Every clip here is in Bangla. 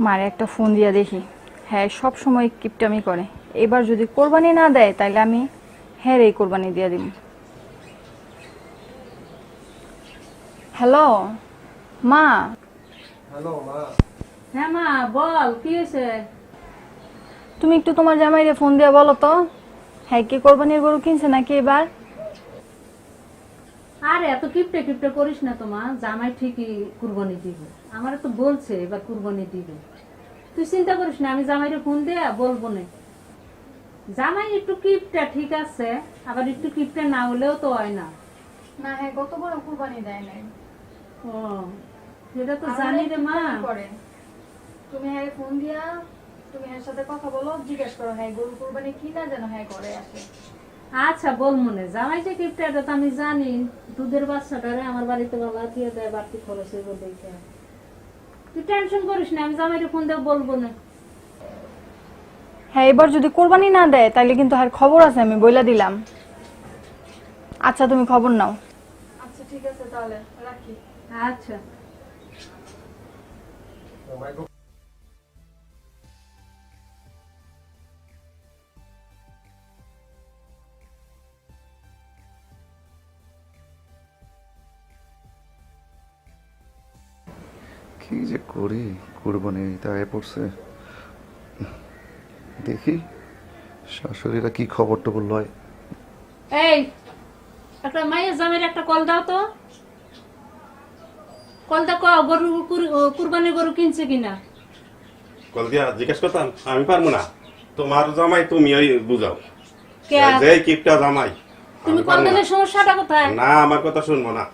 মারে একটা ফোন দিয়া দেখি। হ্যাঁ, সব সময় কিপটামি করে। এবার যদি কোরবানি না দেয় তাহলে আমি হ্যাঁ এই কোরবানি দিয়া দিব। হ্যালো মা। হ্যালো মা। হ্যাঁ মা বল, কি হয়েছে? তুমি একটু তোমার জামাইরে ফোন দিয়া বলো তো, হ্যাঁ কি কোরবানির গরু কিনছে নাকি এবার। আরে এত কিপটে কিপটে করিস না তো মা, জামাই ঠিকই কুরবানি দিবে। আমার তো বলছে এবার কুরবানি দিবে, তুই চিন্তা করিস না, আমি জামাইরে ফোন দিয়ে বলবো না। জামাই একটু কিপটা ঠিক আছে, আবার একটু কিপটা না হলেও তো হয় না। না হ্যাঁ গত বড় কুরবানি দেয় নাই। ও সেটা তো জানি রে মা। তুমি হ্যাঁ ফোন দিয়া তুমি এর সাথে কথা বলো, জিজ্ঞেস করো হ্যাঁ গরু কুরবানি কি না যেন হ্যাঁ করে আসে। আচ্ছা বল মনে, জামাই যে কিপটা এটা তো আমি জানি। দুধের বাচ্চাটারে আমার বাড়িতে বাবা দিয়ে দেয় বাড়তি খরচ হইব দেখে। তুই টেনশন করিস না, আমি জামাইরে ফোন দিয়ে বলবো না। হ্যাঁ এবার যদি কোরবানি না দেয় তাহলে কিন্তু আর খবর আছে, আমি বইলা দিলাম। আচ্ছা তুমি খবর নাও। আচ্ছা ঠিক আছে তাহলে রাখি। আচ্ছা কি যে করি, কুরবানি তাই পড়ছে। দেখি শাশুড়িরা কি খবর টবর লয়। এই একটা মায়ের জামের একটা কল দাও তো। কলটা কও গরু কুরবানির গরু কিনছে কিনা। কল দিয়া জিজ্ঞেস করতাম, আমি পারবো না। তোমার জামাই তুমি বুঝাও। কে? যে কিপটা জামাই। তুমি আমি কল পারবো দিলে না। সমস্যাটা কোথায়? না আমার কথা শুনবো না।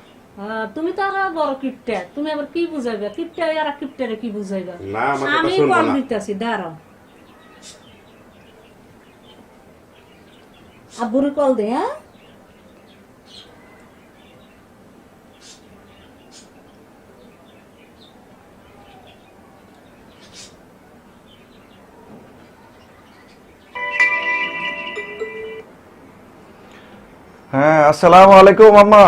তুমি তো আরো বড় কিপটা, তুমি আবার কি বুঝাইবে? কিপটা আর কিপটারে কি বুঝাইবে? না, আমার কথা আমি শুনবো কল না। দিতেছি, দাঁড়াও। আব্বুরে কল দে। হ্যাঁ হ্যাঁ, আসসালামু আলাইকুম আম্মা।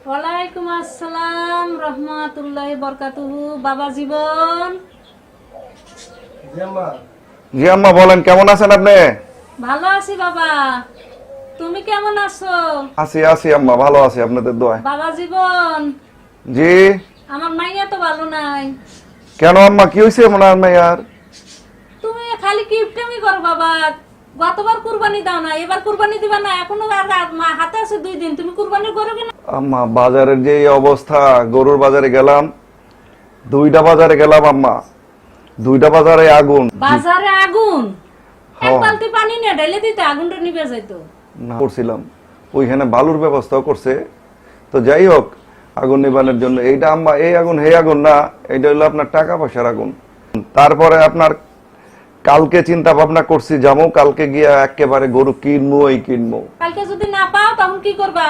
ওয়ালাইকুম আসসালাম রহমাতুল্লাহি বরকাতুহু। বাবা জীবন। জি আম্মা বলেন, কেমন আছেন আপনি? ভালো আছি বাবা, তুমি কেমন আছো? আছি আছি আম্মা, ভালো আছি আপনাদের দোয়ায়। বাবা জীবন, জি। আমার মাইয়া তো ভালো নাই। কেন আম্মা, কি হয়েছে মনে হয় আর? তুমি খালি কিপটামি করো বাবা। গতবার কুরবানি দাও না, এবার কুরবানি দিবা না, এখনো হাতে আছে 2 দিন, তুমি কুরবানি করো কিনা? আম্মা বাজারের যে এই অবস্থা, গরুর বাজারে গেলাম, 2টা বাজারে গেলাম আম্মা, 2টা বাজারে আগুন। বাজারে আগুন? এক হ্যাঁ। বালতি পানি নিয়ে ঢেলে দিতে আগুনটা নিভে যাইতো। না করছিলাম, ওইখানে বালুর ব্যবস্থাও করছে। তো যাই হোক, আগুন নিবানোর জন্য এইটা আম্মা, এই আগুন হে আগুন না, এটা হলো আপনার টাকা পয়সার আগুন। তারপরে আপনার কালকে চিন্তা ভাবনা করছি, যাবো কালকে গিয়া একেবারে গরু কিনবো, এই কিনবো। কালকে যদি না পাও তখন কি করবা?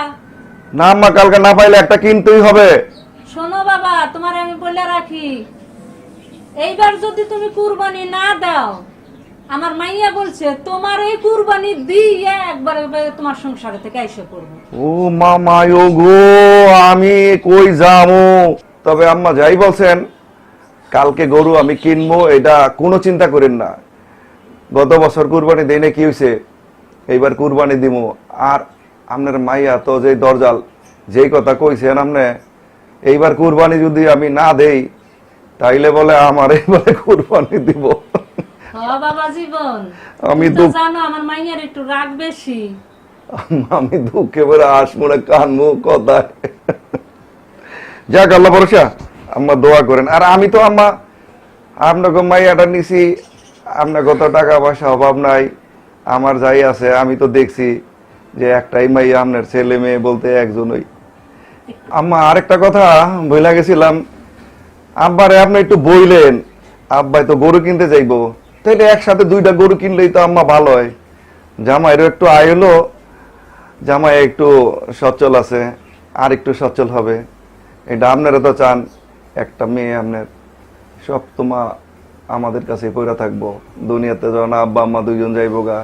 না আম্মা, কালকে না পাইলে একটা কিনতেই হবে। শোনো বাবা, তোমার আমি বলে রাখি, এইবার যদি তুমি কুরবানি না দাও, আমার মাইয়া বলছে তোমার এই কুরবানি দিয়ে একবারে তোমার সংসারে থেকে আইসা করবো। ও মামা গো, আমি কই যাবো? তবে আম্মা যাই বলছেন, কালকে গরু আমি কিনবো, এটা কোনো চিন্তা করেন না। গত বছর কুরবানি দেই না, কি হয়েছে, এইবার কুরবানি দিব। আর আপনার মাইয়া তো যে দরজাল, যেই কথা কইছেন আপনি, এইবার কুরবানি যদি আমি না দেই তাইলে বলে আমার এইবারে কুরবানি দিব। বাবা জীবন, আমি তুমি তো জানো আমার মাইয়ার একটু রাগ বেশি। আমি দুঃখে বেড়ে আসবো না, কানবো কথায়। যাক আল্লাহ ভরসা, আম্মা দোয়া করেন। আর আমি তো আম্মা আপনাকে মাইয়াটা নিছি, আপনার কত টাকা পয়সা অভাব নাই, আমার যাই আছে। আমি তো দেখছি যে একটাই মাইয়া, আপনার ছেলে মেয়ে বলতে একজনই। আম্মা আরেকটা কথা বইলা গেছিলাম, আব্বারে আপনি একটু বইলেন, আব্বাই তো গরু কিনতে যাইবো, তাইলে একসাথে 2টা গরু কিনলেই তো আম্মা ভালো হয়। জামাইরও একটু আয় হলো, জামাই একটু সচ্ছল আছে, আর একটু সচ্ছল হবে। এটা আপনারা তো চান, একটা মেয়ে আপনার সব তোমা আমাদের কাছে পইরা থাকবো, দুনিয়াতে যখন আব্বা আম্মা 2জন যাইবো গা,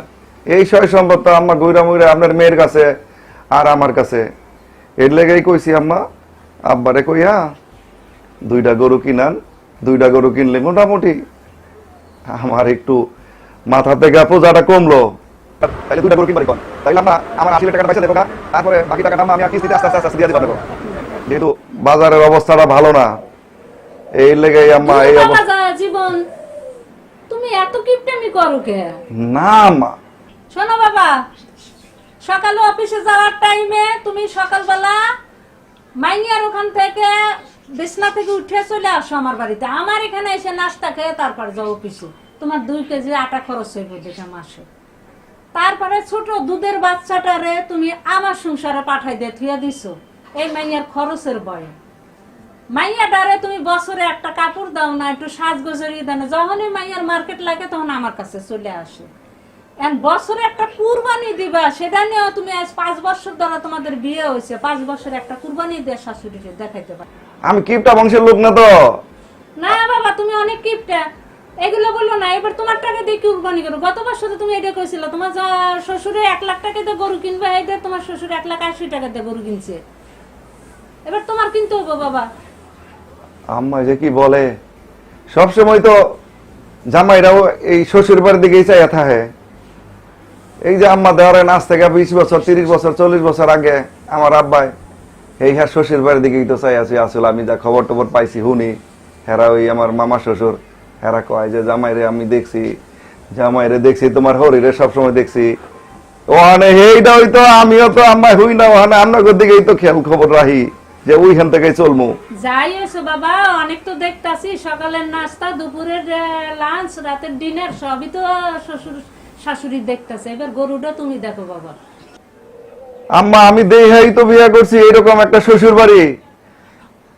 এই সয় সম্পদ তো আম্মা গইরা মইরা আপনার মেয়ের কাছে আর আমার কাছে। এর লেগেই কইছি আম্মা, আব্বারে কইয়া 2টা গরু কিনান, 2টা গরু কিনলে মোটামুটি আমার একটু মাথা থেকে বোঝাটা কমলো। তাইলে 2টা গরু কিনবারই কোন তাইলে আমার 80 লাখ টাকা পয়সা দেবো, তারপরে বাকি টাকাটা আমি কিস্তিতে আস্তে আস্তে দিয়ে দিব। যেহেতু বাজারের অবস্থাটা ভালো না, এই লেগে আম্মা এই অবস্থা। জীবন তুমি এত কিপটামি করো কে? না আম্মা, শোনো বাবা, সকালে অফিসে যাওয়ার টাইমে তুমি সকালবেলা মাইনিয়ার ওখান থেকে বিছনা থেকে উঠে চলে আসো আমার বাড়িতে, আমার এখানে এসে নাস্তা খেয়ে তারপর যাও অফিসে। তোমার 2 কেজি আটা খরচ হইবে দেখে মাসে। তারপরে ছোট দুধের বাচ্চাটারে তুমি আমার সংসারে পাঠাই দিয়ে থুয়ে দিছো এই মাইয়ার খরচের বয়ে। মাইয়াটারে তুমি বছরে একটা কাপড় দাও না, একটু সাজগোজরি দাও না, যখনই মাইয়ার মার্কেট লাগে তখন আমার কাছে চলে আসে। বছরে একটা কুরবানি দিবা, সেটা নিয়েও তুমি আজ 5 বছর ধরে তোমাদের বিয়ে হয়েছে, 5 বছরে একটা কুরবানি দিয়ে শাশুড়িকে দেখাইতে পারো। আমি কিপটা বংশের লোক না তো। না বাবা, তুমি অনেক কিপটা, এগুলো বললো না। এবার তোমার টাকা দিয়ে কুরবানি করো। গত বছর তুমি এটা কইছিল তোমার শ্বশুরে 1 লাখ টাকা দিয়ে গরু কিনবে, এটা তোমার শ্বশুর 1,80,000 টাকা দিয়ে গরু কিনছে। এবার তোমার কিনতে হবে বাবা। আম্মা যে কি বলে, সবসময় তো জামাইরাও এই শ্বশুর বাড়ির দিকেই চাইয়া থাকে। এই যে আম্মা দেওয়ারেন আজ থেকে 20 বছর 30 বছর 40 বছর আগে আমার আব্বাই এই হ্যাঁ শ্বশুর বাড়ির দিকেই তো চাই আছি। আসলে আমি যা খবর টবর পাইছি শুনি, হেরা ওই আমার মামা শ্বশুর হেরা কয় যে জামাইরে আমি দেখছি, জামাইরে দেখছি তোমার হরিরে সবসময় দেখছি। ওখানে এইটা হইতো আমিও তো আম্মাই হই না, ওখানে আপনার দিকেই তো খেয়াল খবর রাখি যে ওইখান থেকেই চলমু। যাই হয়েছে বাবা, অনেক তো দেখতাছি, সকালের নাস্তা, দুপুরের লাঞ্চ, রাতের ডিনার সবই তো শ্বশুর শাশুড়ি দেখতেছে। এবার গরুটা তুমি দেখো বাবা। আম্মা আমি দেখাই তো বিয়ে করছি এরকম একটা শ্বশুর বাড়ি।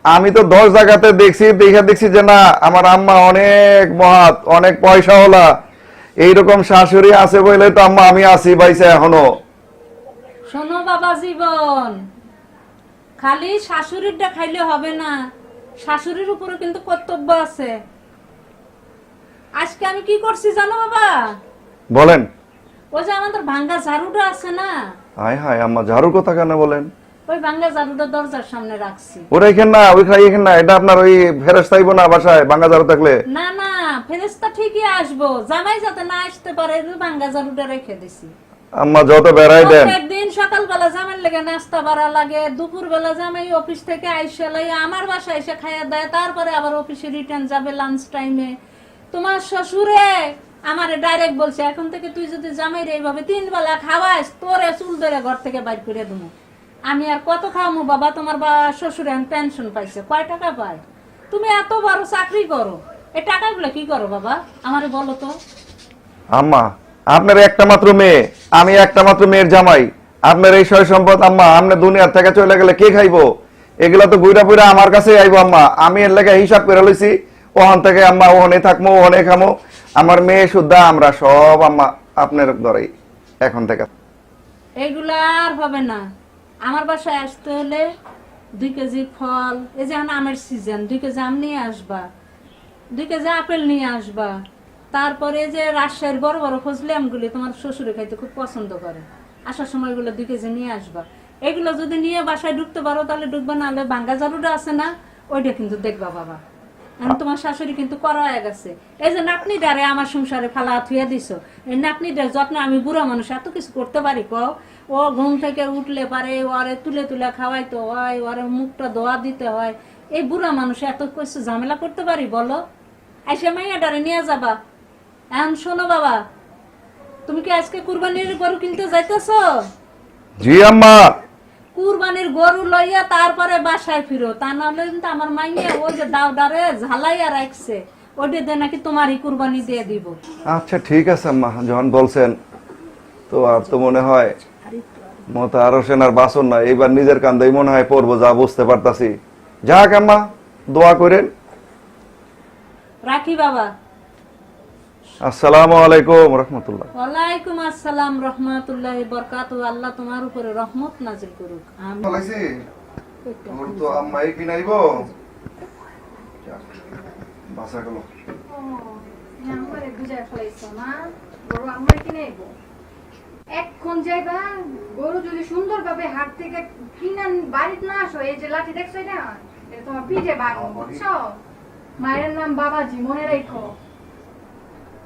আমি তো 10 জায়গাতে দেখছি যে না আমার আম্মা অনেক মহাত, অনেক পয়সাওয়ালা, এইরকম শাশুড়ি আছে বলে তো আম্মা আমি আছি বাইসে এখনো। শোনো বাবা জীবন, খালি শাশুড়িরটা খাইলে হবে না, শাশুড়ির উপরে কিন্তু কর্তব্য আছে। আজকে আমি কি করছি জানো বাবা? বলেন। ওই যে আমাদের ভাঙ্গা ঝাড়ুটা আছে না, হায় হায় আম্মা, ঝাড়ুর কথা কেন বলেন? ওই ভাঙ্গা ঝাড়ুটা দরজার সামনে রাখছি। ওরা এখানে না, ওইখানে না, এটা আপনার ওই ফেরেশতা আইবো না বাসায় ভাঙ্গা ঝাড়ু থাকলে? না না, ফেরেশতা ঠিকই আসবো, জামাই যাতে না আসতে পারে ভাঙ্গা ঝাড়ুটা রেখে দিছি। আম্মা যত বেড়াই দেন। একদিন সকালবেলা জামাই লেগে নাস্তা বাড়া লাগে, দুপুর বেলা জামাই অফিস থেকে আইসা লাই আমার বাসায় এসে খাইয়া দেয়, তারপরে আবার অফিসে রিটার্ন যাবে লাঞ্চ টাইমে। তোমার শ্বশুরে আমারে ডাইরেক্ট বলছে, এখন থেকে তুই যদি জামাইরে এইভাবে 3 বেলা খাওয়াইস, তোরে চুল ধরে ঘর থেকে বাইর করে দেবো। আমি আর কত খাওয়ামু বাবা? তোমার শ্বশুরে পেনশন পাইছে, কয় টাকা পায়? তুমি এত বড় চাকরি করো, এই টাকাগুলো কি করো বাবা আমারে বলো তো? আম্মা আপনার একটা মাত্র মেয়ে, আমি একটা মাত্র মেয়ের জামাই, আপনার এই সয় সম্পদ আম্মা আপনি দুনিয়ার থেকে চলে গেলে কে খাইবো? এগুলা তো ঘুরা পুরা আমার কাছে আইবো আম্মা। আমি এর লেগে হিসাব করে লইছি, ওখান থেকে আম্মা ওখানে থাকবো, ওখানে খামো। আমার মেয়ে শুদ্ধা আমরা সব আম্মা আপনার ঘরেই এখন থেকে। এগুলা আর হবে না। আমার বাসায় আসতে হলে 2 কেজি ফল, এই যে এখন আমের সিজন, 2 কেজি আম নিয়ে আসবা, 2 কেজি আপেল নিয়ে আসবা। তারপরে যে রাজশাহীর বড় বড় ফজলি আমগুলি তোমার শ্বশুরে খাইতে খুব পছন্দ করে, আসার সময় এগুলো 2 কেজি নিয়ে আসবা। এগুলো যদি নিয়ে বাসায় ঢুকতে পারো তাহলে ঢুকবা, না হলে ভাঙ্গা ঝাড়ুটা আছে না, ওইটা কিন্তু দেখবা বাবা। এখন তোমার শাশুড়ি কিন্তু করা হয়ে গেছে। এই যে নাতনিটারে আমার সংসারে ফালা থুয়ে দিছো, এই নাতনিটার যত্ন আমি বুড়া মানুষ এত কিছু করতে পারি কও? ও ঘুম থেকে উঠলে পারে ওরে তুলে তুলে খাওয়াইতে হয়, ওরে মুখটা ধোয়া দিতে হয়। এই বুড়া মানুষ এত কিছু ঝামেলা করতে পারি বলো? আইসা মাইয়াটারে নিয়ে যাবা। এখন শোনো বাবা, তুমি কি আজকে কুরবানির গরু কিনতে যাইতেছো? জি আম্মা। কুরবানির গরু লইয়া তারপরে বাসায় ফিরো, তা নাহলে কিন্তু আমার মাইয়া ওই যে দাওডারে ঝালাইয়া রাখছে, ওইটা দিয়ে নাকি তোমারই কুরবানি দিয়ে দিব। আচ্ছা ঠিক আছে আম্মা, যখন বলছেন তো আর তো মনে হয় মতো আরো সেনার বাসন না, এইবার নিজের কান্দাই মনে হয় পড়বো, যা বুঝতে পারতাছি। যাক আম্মা, দোয়া করেন। রাখি বাবা। আসসালামু আলাইকুম রহমতুল্লাহ। ওয়ালাইকুম আসসালাম রহমাতুল্লাহি বরকাতুহু। আল্লাহ তোমার উপরে রহমত নাজিল করুক। আমিন। বলাইছি ওর তো আম্মাই কিনাইবো, বাসা গেল। আমারে বুঝায় ফেলাইছো না, গরু আমার কিনে আইব। এখন যাইবা, গরু যদি সুন্দরভাবে হাট থেকে কিনে বাড়িতে না আসো, এই যে লাঠি দেখছো না, এটা তোমার পিঠে ভাঙো, বুঝছো? মায়ের নাম বাবাজি, মনে রেখো।